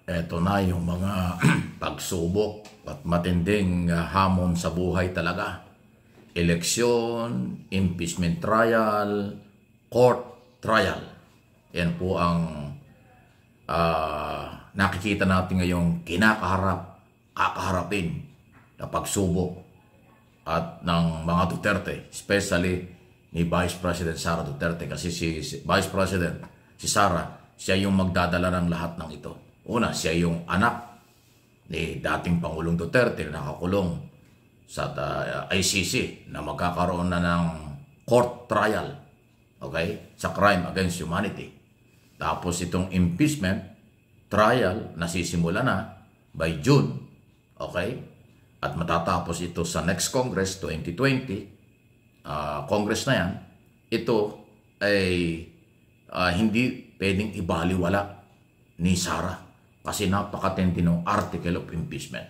Eto na yung mga pagsubok at matinding hamon sa buhay talaga. Eleksyon, impeachment trial, court trial. Yan po ang nakikita natin ngayong kakaharapin na pagsubok at ng mga Duterte, especially ni Vice President Sara Duterte, kasi si Vice President, si Sara, siya yung magdadala ng lahat ng ito. Una, siya yung anak ni dating Pangulong Duterte na nakakulong sa ICC na magkakaroon na ng court trial, okay, sa crime against humanity. Tapos itong impeachment trial nasisimula na by June, okay, at matatapos ito sa next Congress 2020, Congress na yan. Ito ay hindi pwedeng ibaliwala ni Sara kasi napakatindi ng article of impeachment.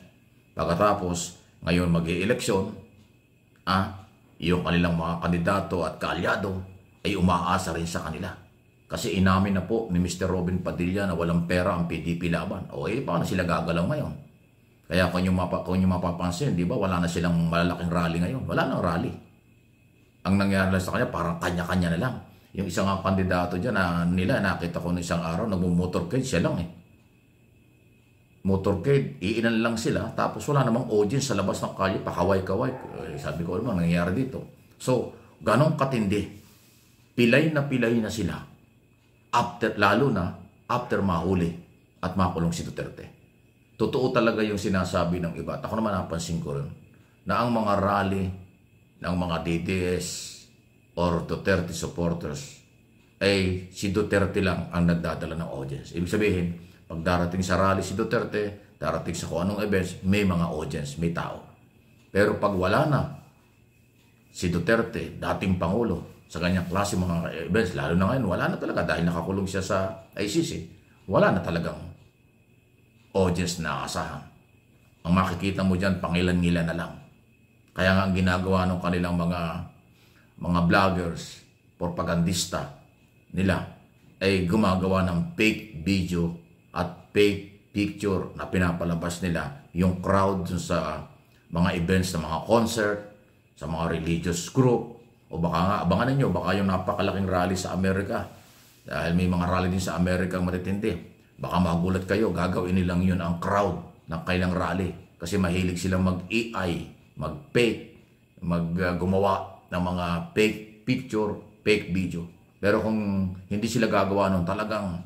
Pagkatapos, ngayon mag-i-eleksyon, yung kanilang mga kandidato at kaalyado ay umaasa rin sa kanila. Kasi inamin na po ni Mr. Robin Padilla na walang pera ang PDP laban. O paano sila gagalaw ngayon? Kaya kung yung mapapansin, di ba, wala na silang malalaking rally ngayon. Wala nang rally. Ang nangyari lang sa kanya, parang kanya-kanya na lang. Yung isang kandidato dyan na nakita ko ng isang araw, nagmumotorcade, siya lang motorcade, iinan lang sila, tapos wala namang audience sa labas ng kalye, pakaway-kaway. Sabi ko, ano nangyayari dito? So, ganong katindi. Pilay na sila. Lalo na after mahuli at makulong si Duterte. Totoo talaga yung sinasabi ng iba. At ako naman napansin ko rin na ang mga rally ng mga DDS or Duterte supporters ay si Duterte lang ang nagdadala ng audience. Ibig sabihin, pag darating sa rally si Duterte, darating sa kung anong events, may mga audience, may tao. Pero pag wala na si Duterte, dating Pangulo, sa kanyang klase mga events, lalo na ngayon, wala na talaga dahil nakakulong siya sa ICC. Wala na talagang audience na asahan. Ang makikita mo dyan, pangilan-ngilan na lang. Kaya nga ang ginagawa ng kanilang mga vloggers, propagandista nila, ay gumagawa ng fake video at fake picture na pinapalabas nila yung crowd sa mga events, sa mga concert, sa mga religious group, o baka nga, abangan ninyo, baka yung napakalaking rally sa Amerika, dahil may mga rally din sa Amerika ang matitindi. Baka magulat kayo, gagawin nilang yun ang crowd ng kailang rally. Kasi mahilig silang mag-AI, mag-fake, gumawa ng mga fake picture, fake video. Pero kung hindi sila gagawa nun, talagang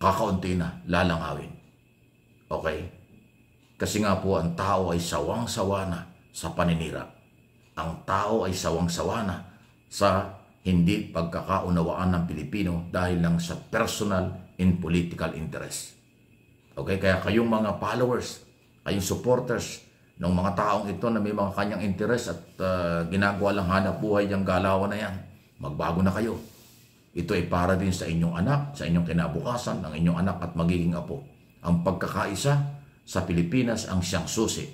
kakaunti na, lalangawin. Okay? Kasi nga po, ang tao ay sawang-sawa na sa paninira. Ang tao ay sawang-sawa na sa hindi pagkakaunawaan ng Pilipino dahil lang sa personal and political interest. Okay? Kaya kayong mga followers, kayong supporters ng mga taong ito na may mga kanyang interest at ginagawa lang hanap buhay yung galawan na yan, magbago na kayo. Ito ay para din sa inyong anak, sa inyong kinabukasan, ng inyong anak at magiging apo. Ang pagkakaisa sa Pilipinas ang siyang susi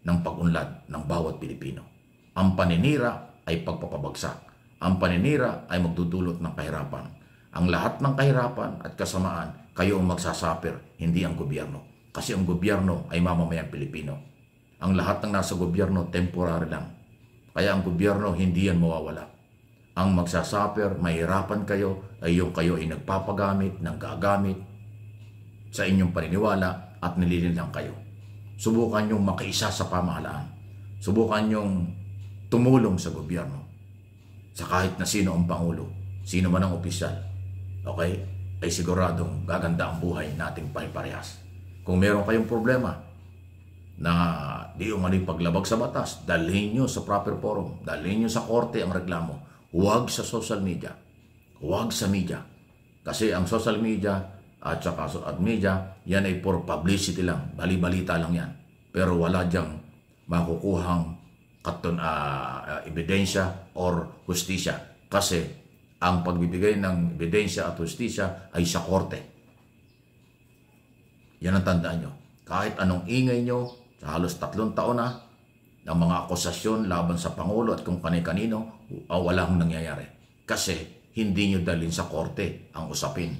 ng pag-unlad ng bawat Pilipino. Ang paninira ay pagpapabagsak. Ang paninira ay magdudulot ng kahirapan. Ang lahat ng kahirapan at kasamaan, kayo ang magsasuffer, hindi ang gobyerno. Kasi ang gobyerno ay mamamayang Pilipino. Ang lahat ng nasa gobyerno, temporary lang. Kaya ang gobyerno, hindi yan mawawala. Ang magsasuffer, mahirapan kayo, ay yung kayo ay nagpapagamit, nanggagamit sa inyong paniniwala at nilililang kayo. Subukan nyong makiisa sa pamahalaan. Subukan nyong tumulong sa gobyerno. Sa kahit na sino ang Pangulo, sino man ang opisyal, okay, ay siguradong gaganda ang buhay nating pare-parehas. Kung meron kayong problema na di umano'y paglabag sa batas, dalhin nyo sa proper forum, dalhin nyo sa korte ang reklamo. Huwag sa social media. Huwag sa media. Kasi ang social media at saka media, yan ay for publicity lang. Bali-balita lang yan. Pero wala diyang makukuhang ebidensya or hustisya. Kasi ang pagbibigay ng ebidensya at hustisya ay sa korte. Yan ang tandaan nyo. Kahit anong ingay nyo, sa halos 3 taon na, ng mga akusasyon laban sa Pangulo at kung kani-kanino, walang nangyayari. Kasi hindi nyo dalhin sa korte ang usapin.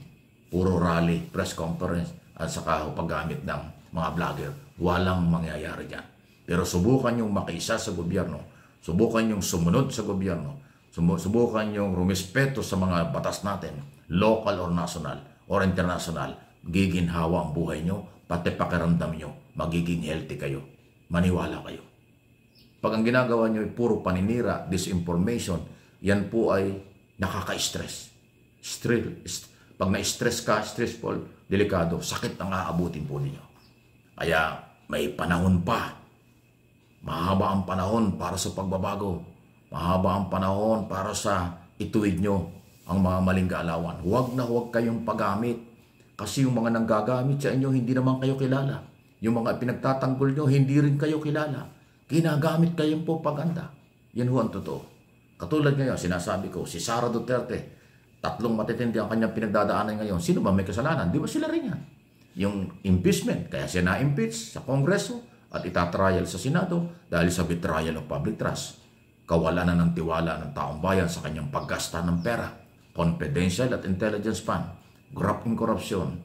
Puro rally, press conference, at saka paggamit ng mga vlogger. Walang mangyayari dyan. Pero subukan yung makiisa sa gobyerno, subukan yung sumunod sa gobyerno, subukan yung rumispeto sa mga batas natin, local or national or international, giginhawa ang buhay nyo, pati pakiramdam nyo, magiging healthy kayo. Maniwala kayo. Pag ang ginagawa nyo ay puro paninira, disinformation, yan po ay nakaka-stress. Pag na-stress ka, stressful, delikado, sakit ang aabutin po ninyo. Kaya may panahon pa. Mahaba ang panahon para sa pagbabago. Mahaba ang panahon para sa ituwid nyo ang mga maling kaalawan. Huwag na huwag kayong paggamit. Kasi yung mga nanggagamit sa inyo, hindi naman kayo kilala. Yung mga pinagtatanggol nyo, hindi rin kayo kilala. Ginagamit kayong propaganda. Yan ho ang totoo. Katulad ngayon, sinasabi ko, si Sara Duterte, 3 matitindi ang kanyang pinagdadaanan ngayon. Sino ba may kasalanan? Di ba sila rin yan? Yung impeachment, kaya siya na-impeach sa Kongreso at itatrial sa Senado dahil sa betrayal of public trust. Kawalan na ng tiwala ng taong bayan sa kanyang paggasta ng pera, confidential at intelligence fund, graft in corruption,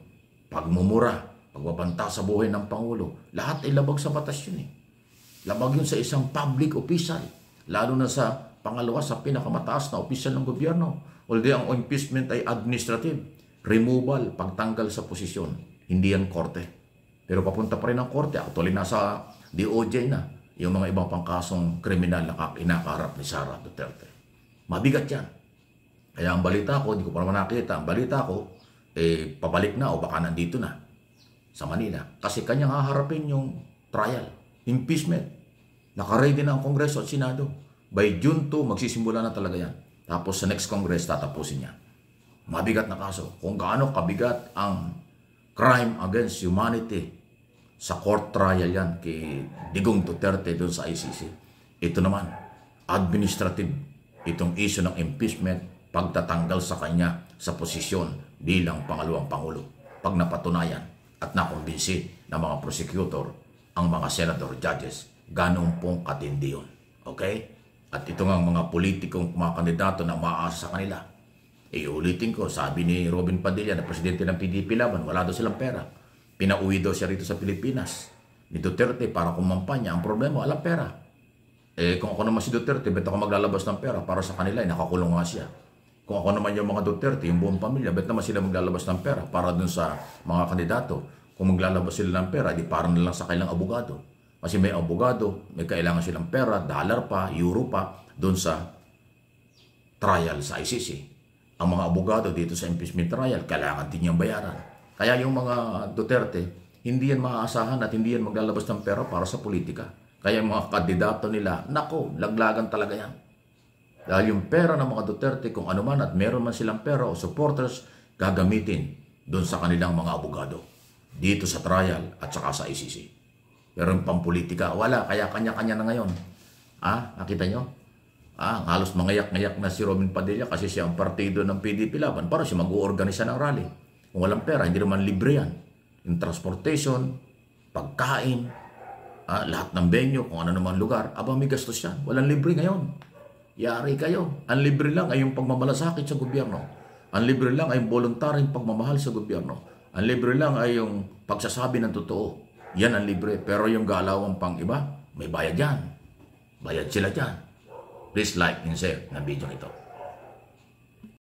pagmumura, pagbabanta sa buhay ng Pangulo. Lahat ay labag sa batas yun eh. Labag yun sa isang public official, lalo na sa pangalawa sa pinakamataas na opisyal ng gobyerno. Although ang impeachment ay administrative, removal, pagtanggal sa posisyon, hindi yan korte. Pero papunta pa rin ang korte. Actually, nasa DOJ na yung mga ibang pangkasong kriminal na inakaharap ni Sara Duterte. Mabigat yan. Kaya ang balita ko, hindi ko pa naman nakita, ang balita ko, pabalik na o baka nandito na sa Manila. Kasi kanyang haharapin yung trial, impeachment. Nakaready na ang Kongreso at Senado. By June 2, magsisimula na talaga yan. Tapos sa next Congress, tatapusin niya. Mabigat na kaso. Kung gaano kabigat ang crime against humanity, sa court trial yan kay Digong Duterte doon sa ICC. Ito naman, administrative. Itong issue ng impeachment, pagtatanggal sa kanya sa posisyon bilang pangalawang Pangulo. Pag napatunayan at nakumbinsi ng mga prosecutor, ang mga senador, judges, ganun pong katindi yun. Okay? At ito nga mga politikong mga kandidato na maasa sa kanila. Ulitin ko, sabi ni Robin Padilla na presidente ng PDP Laban, wala daw silang pera. Pinauwi daw siya rito sa Pilipinas ni Duterte para kumampanya. Ang problema, walang pera. Kung ako naman si Duterte, bet ako maglalabas ng pera para sa kanila, nakakulong nga siya. Kung ako naman yung mga Duterte, yung buong pamilya, bet naman sila maglalabas ng pera para dun sa mga kandidato. Kung maglalabas sila ng pera, di parang na lang sa kailang abogado. Kasi may abogado, may kailangan silang pera, dollar pa, euro pa, dun sa trial sa ICC. Ang mga abogado dito sa impeachment trial, kailangan din niyang bayaran. Kaya yung mga Duterte, hindi yan maaasahan at hindi yan maglalabas ng pera para sa politika. Kaya yung mga kandidato nila, nako, laglagan talaga yan. Dahil yung pera ng mga Duterte, kung ano man at meron man silang pera o supporters, gagamitin doon sa kanilang mga abogado. Dito sa trial at saka sa ICC. Pero yung pampolitika, wala. Kaya kanya-kanya na ngayon. Nakita nyo? Halos mangayak-ngayak na si Robin Padilla kasi siya ang partido ng PDP Laban para siya mag-uorganisa ng rally. Kung walang pera, hindi naman libre yan. Yung transportation, pagkain, lahat ng venue, kung ano naman lugar, may gastos yan. Walang libre ngayon. Yari kayo. Ang libre lang ay yung pagmamalasakit sa gobyerno. Ang libre lang ay yung voluntaryong pagmamahal sa gobyerno. Ang libre lang ay yung pagsasabi ng totoo. Yan ang libre. Pero yung galawang pang iba, may bayad yan. Bayad sila dyan. Please like and share na video ito.